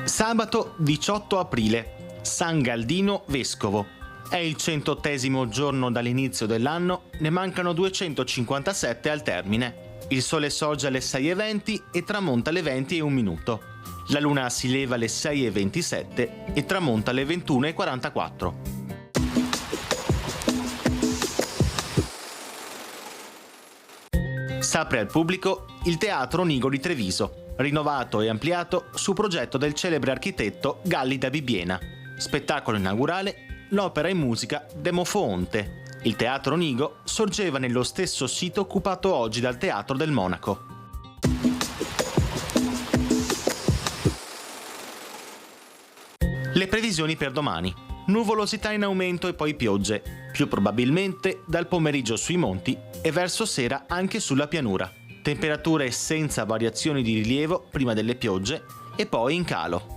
Sabato 18 aprile, San Galdino Vescovo. È il 100° giorno dall'inizio dell'anno, ne mancano 257 al termine. Il sole sorge alle 6:20 e tramonta alle 20:01. La luna si leva alle 6:27 e tramonta alle 21:44. S'apre al pubblico il Teatro Nigo di Treviso, rinnovato e ampliato su progetto del celebre architetto Galli da Bibbiena. Spettacolo inaugurale, l'opera in musica Demofoonte. Il Teatro Nigo sorgeva nello stesso sito occupato oggi dal Teatro del Monaco. Le previsioni per domani. Nuvolosità in aumento e poi piogge, più probabilmente dal pomeriggio sui monti e verso sera anche sulla pianura. Temperature senza variazioni di rilievo prima delle piogge e poi in calo.